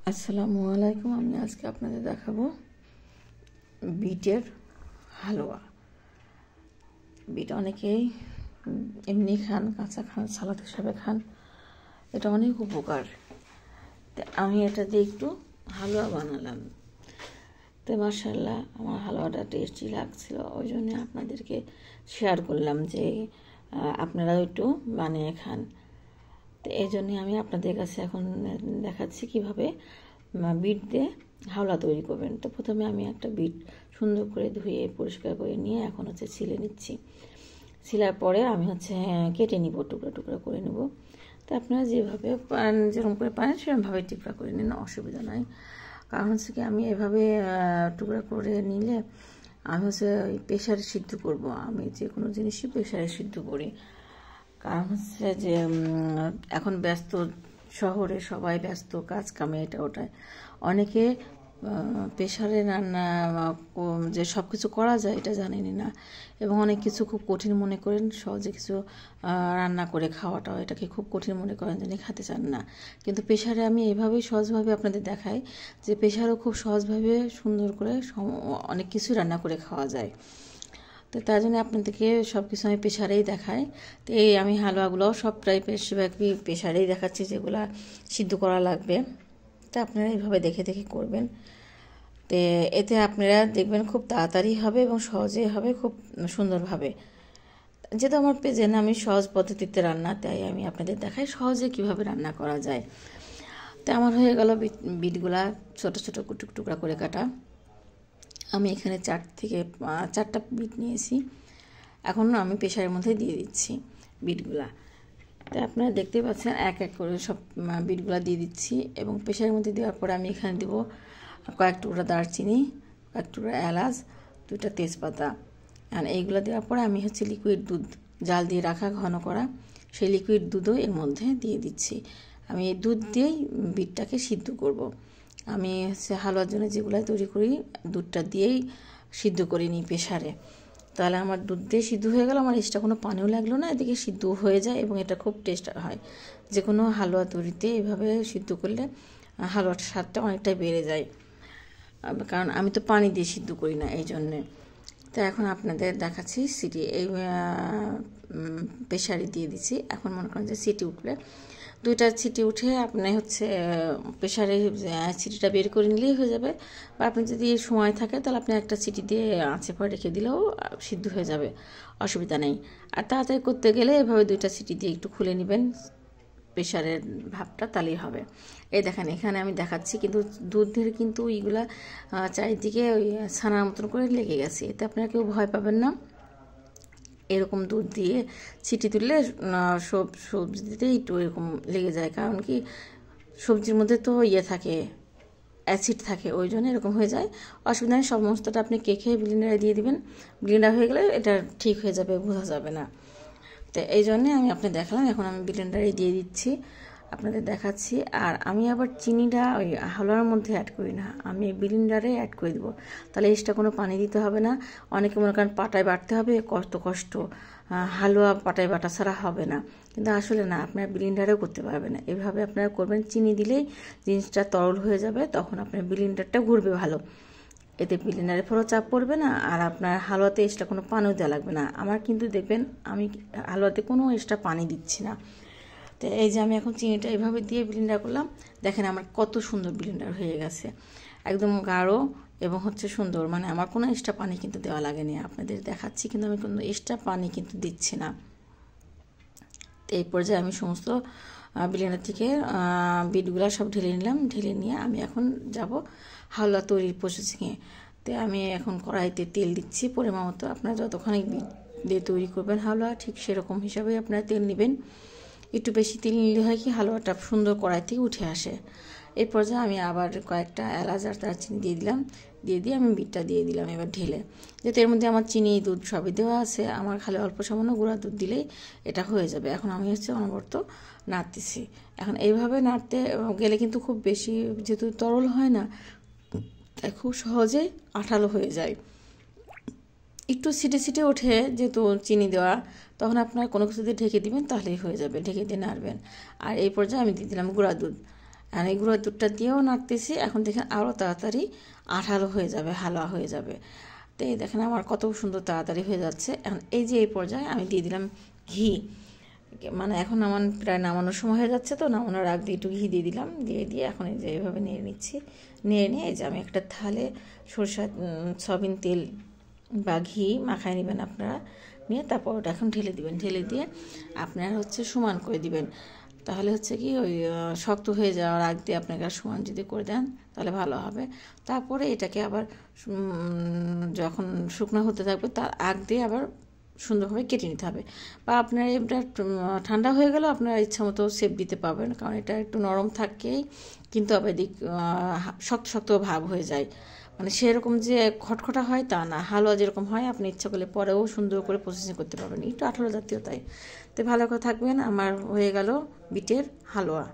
আসসালামু আলাইকুম। আমি আজকে আপনাদের দেখাবো বিটের হালুয়া। বিট অনেকেই এমনি খান, কাঁচা খান, সালাদ হিসাবে খান, এটা অনেক উপকার। তো আমি এটা দিয়ে একটু হালুয়া বানালাম। তো মাশাআল্লাহ আমার হালুয়াটা টেস্টি লাগছিল, ওই জন্য আপনাদেরকে শেয়ার করলাম যে আপনারাও একটু বানিয়ে খান। তো এই জন্যে আমি আপনাদের কাছে এখন দেখাচ্ছি কিভাবে বিট দিয়ে হাওলা তৈরি করবেন। তো প্রথমে আমি একটা বিট সুন্দর করে ধুয়ে পরিষ্কার করে নিয়ে এখন ছিলে নিচ্ছি। ছিলার পরে আমি কেটে নিব, টুকরা টুকরা করে নেব। তো আপনারা যেভাবে পান, যেরকম করে পারেন সেরকমভাবে টুকরা করে নিন, অসুবিধা নাই। কারণ কি আমি এভাবে টুকরা করে নিলে আমি ওই প্রেশারে সিদ্ধ করব। আমি যে কোনো জিনিসই প্রেশারে সিদ্ধ করি। কারণ যে এখন ব্যস্ত, শহরে সবাই ব্যস্ত, কাজ কামে এটা ওটায়। অনেকে প্রেশারে রান্না যে সব কিছু করা যায় এটা জানেনই না, এবং অনেক কিছু খুব কঠিন মনে করেন। সহজে কিছু রান্না করে খাওয়াটাও এটাকে খুব কঠিন মনে করেন, যিনি খেতে চান না। কিন্তু প্রেশারে আমি এভাবেই সহজভাবে আপনাদের দেখাই যে প্রেশারও খুব সহজভাবে সুন্দর করে অনেক কিছু রান্না করে খাওয়া যায়। তো তার জন্য আপনাদেরকে সব কিছু আমি প্রেশারেই দেখাই। তো এই আমি হালুয়াগুলোও সব প্রায় বেশিরভাগই প্রেশারেই দেখাচ্ছি, যেগুলো সিদ্ধ করা লাগবে। তো আপনারা এইভাবে দেখে দেখে করবেন। তো এতে আপনারা দেখবেন খুব তাড়াতাড়ি হবে এবং সহজেই হবে, খুব সুন্দরভাবে। যেহেতু আমার পেজে না আমি সহজ পদ্ধতিতে রান্না, তাই আমি আপনাদের দেখাই সহজে কিভাবে রান্না করা যায়। তো আমার হয়ে গেল বিটগুলা ছোটো ছোটো টুকরা করে কাটা। আমি এখানে 4 থেকে 4টা বিট নিয়েছি। এখন আমি প্রেশারের মধ্যে দিয়ে দিচ্ছি বিটগুলা। তো আপনারা দেখতে পাচ্ছেন এক এক করে সব বিটগুলা দিয়ে দিচ্ছি, এবং প্রেশারের মধ্যে দেওয়ার পরে আমি এখানে দেবো কয়েক টুকরা দারচিনি, কয়েক টুকরা এলাচ, 2টা তেজপাতা। আর এইগুলো দেওয়ার পরে আমি লিকুইড দুধ, জাল দিয়ে রাখা ঘন করা সেই লিকুইড দুধও এর মধ্যে দিয়ে দিচ্ছি। আমি এই দুধ দিয়েই বিটটাকে সিদ্ধ করব। আমি হালুয়ার জন্য যেগুলো তৈরি করি দুধটা দিয়েই সিদ্ধ করে নিই প্রেশারে। তাহলে আমার দুধ দিয়ে সিদ্ধ হয়ে গেল, আমার এক্সট্রা কোনো পানিও লাগলো না, এদিকে সিদ্ধ হয়ে যায় এবং এটা খুব টেস্ট হয়। যে কোনো হালুয়া তৈরিতে এভাবে সিদ্ধ করলে হালুয়ার স্বাদটা অনেকটাই বেড়ে যায়, কারণ আমি তো পানি দিয়ে সিদ্ধ করি না, এই জন্যে। তো এখন আপনাদের দেখাচ্ছি সিটি, এই প্রেশারে দিয়ে দিচ্ছি। এখন মনে করেন যে সিটি উঠবে, 2টা সিটি উঠে আপনি প্রেশারে সিটিটা বের করে নিলেই হয়ে যাবে। বা আপনি যদি সময় থাকে তাহলে আপনি একটা সিটি দিয়ে আঁচে পরে রেখে দিলেও সিদ্ধ হয়ে যাবে, অসুবিধা নেই। আর তাড়াতাড়ি করতে গেলে এভাবে 2টা সিটি দিয়ে একটু খুলে নেবেন প্রেশারের ভাবটা, তাহলেই হবে। এই দেখেন এখানে আমি দেখাচ্ছি, কিন্তু দুধের কিন্তু এইগুলা চারিদিকে ওই ছানার মতন করে লেগে গেছে। এতে আপনারা কেউ ভয় পাবেন না। এরকম দুধ দিয়ে ছিটি তুললে সব সবজিতে একটু এরকম লেগে যায়, কারণ কি সবজির মধ্যে তো থাকে, অ্যাসিড থাকে, ওই জন্য এরকম হয়ে যায়। অসুবিধা নেই, সমস্তটা আপনি কেখে ব্লেন্ডারে দিয়ে দিবেন। ব্লেন্ডার হয়ে গেলে এটা ঠিক হয়ে যাবে, বোঝা যাবে না। তো এই জন্যে আমি আপনাদের দেখালাম। এখন আমি ব্লেন্ডারে দিয়ে দিচ্ছি, আপনাদের দেখাচ্ছি। আর আমি আবার চিনিটা ওই হালুয়ার মধ্যে অ্যাড করি না, আমি ব্লেন্ডারে অ্যাড করে দেবো, তাহলে এক্সট্রা কোনো পানি দিতে হবে না। অনেকে মনে করেন পাটায় বাটতে হবে, কষ্ট হালুয়া পাটায় বাটা ছাড়া হবে না, কিন্তু আসলে না, আপনারা ব্লেন্ডারেও করতে পারবেন না। এভাবে আপনারা করবেন, চিনি দিলেই জিনিসটা তরল হয়ে যাবে, তখন আপনার ব্লেন্ডারটা ঘুরবে ভালো। এতে ব্লেন্ডারের ফলেও চাপ পড়বে না, আর আপনার হালুয়াতে এক্সট্রা কোনো পানিও দেওয়া লাগবে না। আমার কিন্তু দেখবেন আমি হালুয়াতে কোনো এক্সট্রা পানি দিচ্ছি না। তো এই যে আমি এখন চিনিটা এইভাবে দিয়ে ব্লেন্ডার করলাম, দেখেন আমার কত সুন্দর ব্লেন্ডার হয়ে গেছে, একদম গাঢ় এবং সুন্দর। মানে আমার কোনো এক্সট্রা পানি কিন্তু দেওয়া লাগেনি, আপনাদের দেখাচ্ছি, কিন্তু আমি কোনো এক্সট্রা পানি কিন্তু দিচ্ছি না। তো এই পর্যায়ে আমি সমস্ত ব্লেন্ডার থেকে বিটগুলো সব ঢেলে নিলাম। ঢেলে নিয়ে আমি এখন যাব হালুয়া তৈরির প্রসেসিংয়ে। তো আমি এখন কড়াইতে তেল দিচ্ছি পরিমাণ মতো। আপনারা যতখানি বিট দিয়ে তৈরি করবেন হালুয়া, ঠিক সেরকম হিসাবে আপনারা তেল নেবেন। একটু বেশি তেল নিলে হয় কি হালুয়াটা সুন্দর কড়াই থেকে উঠে আসে। এই পর্যায়ে আমি আবার কয়েকটা এলাচ আর দারচিনি দিয়ে দিলাম, দিয়ে আমি বিটটা দিয়ে দিলাম এবার ঢেলে। যেহেতু এর মধ্যে আমার চিনি, দুধ সবই দেওয়া আছে, আমার খালি অল্প সামান্য গুঁড়া দুধ দিলেই এটা হয়ে যাবে। এখন আমি অনবরত নাড়তেছি। এখন এইভাবে নাড়তে গেলে কিন্তু খুব বেশি, যেহেতু তরল হয় না, তাই খুব সহজেই আঠালো হয়ে যায়। একটু ছিটে ওঠে যেহেতু চিনি দেওয়া, তখন আপনার কোনো কিছু দিয়ে ঢেকে দিবেন, তাহলেই হয়ে যাবে। ঢেকে দিয়ে নাড়বেন। আর এই পর্যায়ে আমি দিয়ে দিলাম গুঁড়া দুধ। আর এই গুঁড়ো দুধটা দিয়েও নাড়তেছি। এখন দেখেন আরও তাড়াতাড়ি আঠালো হয়ে যাবে, হালুয়া হয়ে যাবে। তো এই দেখেন আমার কত সুন্দর তাড়াতাড়ি হয়ে যাচ্ছে। এখন এই যে এই পর্যায়ে আমি দিয়ে দিলাম ঘি, মানে এখন আমার প্রায় নামানোর সময় হয়ে যাচ্ছে, তো নামানোর আগ দিয়ে একটু ঘি দিয়ে দিলাম, দিয়ে এখন এই যে এইভাবে নিয়ে নিচ্ছি। নিয়ে এই যে আমি একটা থালে সয়াবিন তেল বা ঘি মাখায় নেবেন আপনারা, নিয়ে তারপর ওটা এখন ঢেলে দিবেন। ঢেলে দিয়ে আপনারা সমান করে দিবেন। তাহলে কি ওই শক্ত হয়ে যাওয়ার আগ দিয়ে আপনাকে সমান যদি করে দেন তাহলে ভালো হবে। তারপরে এটাকে আবার যখন শুকনো হতে থাকবে তার আগ দিয়ে আবার সুন্দরভাবে কেটে নিতে হবে। বা আপনার এটা ঠান্ডা হয়ে গেলেও আপনারা ইচ্ছা মতো শেপ দিতে পারবেন, কারণ এটা একটু নরম থাকেই, কিন্তু আবার এদিক শক্ত শক্ত ভাব হয়ে যায়, মানে সেরকম যে খটখটা হয় তা না। হালুয়া যেরকম হয় আপনি ইচ্ছা করলে পরেও সুন্দর করে প্রসেসিং করতে পারবেন, একটু আঠালো জাতীয় তাই। তো ভালো করে থাকবেন। আমার হয়ে গেল বিটের হালুয়া।